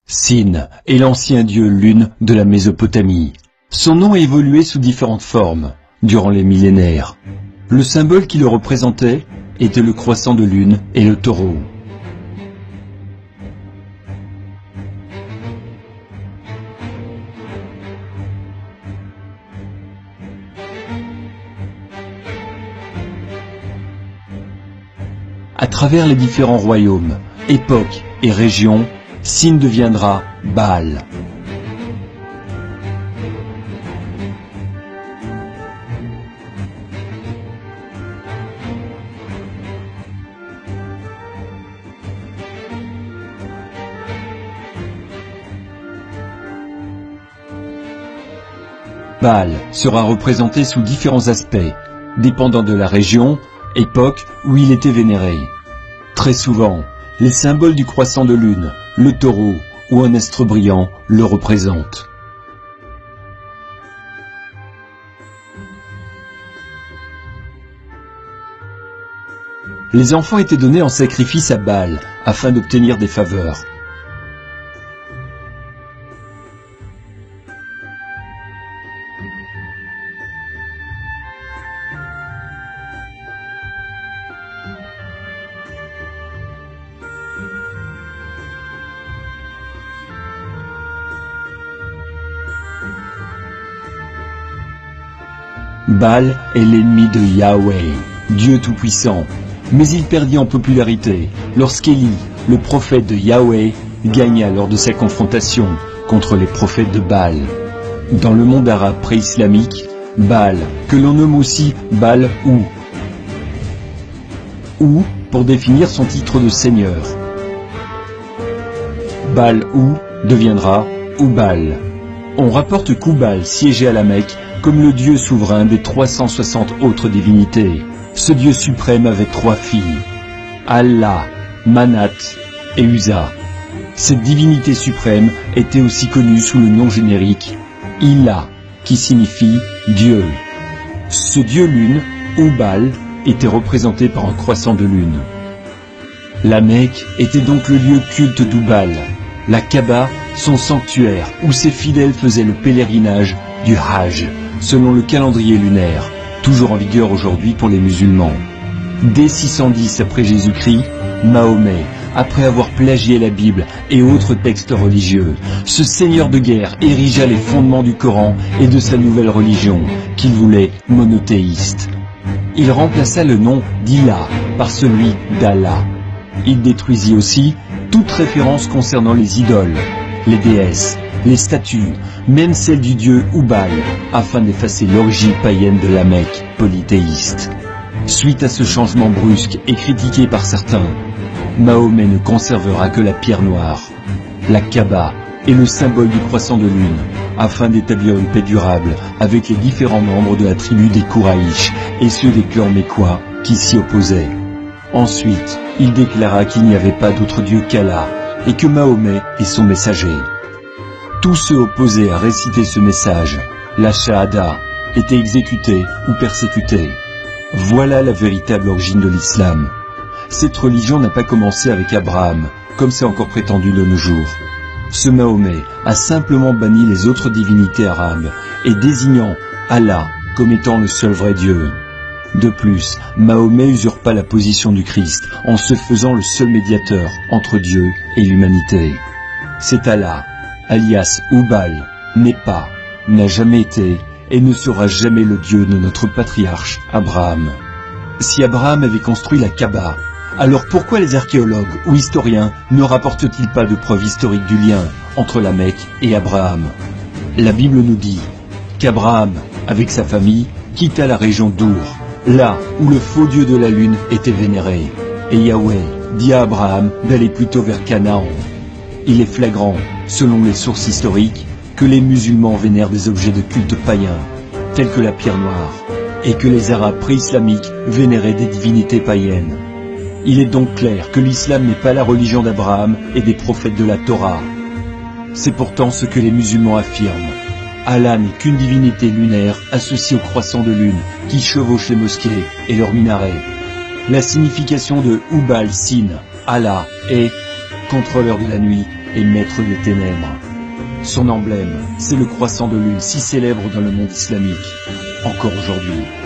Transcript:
Sin est l'ancien dieu lune de la Mésopotamie. Son nom a évolué sous différentes formes durant les millénaires. Le symbole qui le représentait était le croissant de lune et le taureau. À travers les différents royaumes, époques et régions, Sin deviendra Baal. Baal sera représenté sous différents aspects, dépendant de la région, époque où il était vénéré. Très souvent, les symboles du croissant de lune, le taureau ou un astre brillant le représentent. Les enfants étaient donnés en sacrifice à Baal afin d'obtenir des faveurs. Baal est l'ennemi de Yahweh, Dieu Tout-Puissant, mais il perdit en popularité lorsqu'Élie, le prophète de Yahweh, gagna lors de sa confrontation contre les prophètes de Baal. Dans le monde arabe pré-islamique, Baal, que l'on nomme aussi Baal ou pour définir son titre de seigneur. Baal deviendra Oubal. On rapporte qu'Oubal siégeait à la Mecque comme le dieu souverain des 360 autres divinités. Ce dieu suprême avait 3 filles, Allah, Manat et Uza. Cette divinité suprême était aussi connue sous le nom générique Ilah, qui signifie Dieu. Ce dieu lune, Oubal, était représenté par un croissant de lune. La Mecque était donc le lieu culte d'Oubal, la Kaaba, son sanctuaire où ses fidèles faisaient le pèlerinage du Hajj, selon le calendrier lunaire, toujours en vigueur aujourd'hui pour les musulmans. Dès 610 après Jésus-Christ, Mahomet, après avoir plagié la Bible et autres textes religieux, ce seigneur de guerre érigea les fondements du Coran et de sa nouvelle religion, qu'il voulait monothéiste. Il remplaça le nom d'Ilah par celui d'Allah. Il détruisit aussi toute référence concernant les idoles, les déesses, les statues, même celles du dieu Oubal, afin d'effacer l'origine païenne de la Mecque polythéiste. Suite à ce changement brusque et critiqué par certains, Mahomet ne conservera que la pierre noire, la Kaaba et le symbole du croissant de lune, afin d'établir une paix durable avec les différents membres de la tribu des Kouraïch et ceux des clans mécois qui s'y opposaient. Ensuite, il déclara qu'il n'y avait pas d'autre Dieu qu'Allah et que Mahomet est son messager. Tous ceux opposés à réciter ce message, la Shahada, étaient exécutés ou persécutés. Voilà la véritable origine de l'islam. Cette religion n'a pas commencé avec Abraham, comme c'est encore prétendu de nos jours. Ce Mahomet a simplement banni les autres divinités arabes et désignant Allah comme étant le seul vrai Dieu. De plus, Mahomet usurpa la position du Christ en se faisant le seul médiateur entre Dieu et l'humanité. C'est Allah, alias Oubal, n'est pas, n'a jamais été et ne sera jamais le Dieu de notre patriarche Abraham. Si Abraham avait construit la Kaaba, alors pourquoi les archéologues ou historiens ne rapportent-ils pas de preuves historiques du lien entre la Mecque et Abraham? La Bible nous dit qu'Abraham, avec sa famille, quitta la région d'Our, là où le faux dieu de la lune était vénéré, et Yahweh dit à Abraham d'aller plutôt vers Canaan. Il est flagrant, selon les sources historiques, que les musulmans vénèrent des objets de culte païens, tels que la pierre noire, et que les arabes pré-islamiques vénéraient des divinités païennes. Il est donc clair que l'islam n'est pas la religion d'Abraham et des prophètes de la Torah. C'est pourtant ce que les musulmans affirment. Allah n'est qu'une divinité lunaire associée au croissant de lune qui chevauche les mosquées et leurs minarets. La signification de Oubal Sin, Allah, est contrôleur de la nuit et maître des ténèbres. Son emblème, c'est le croissant de lune si célèbre dans le monde islamique, encore aujourd'hui.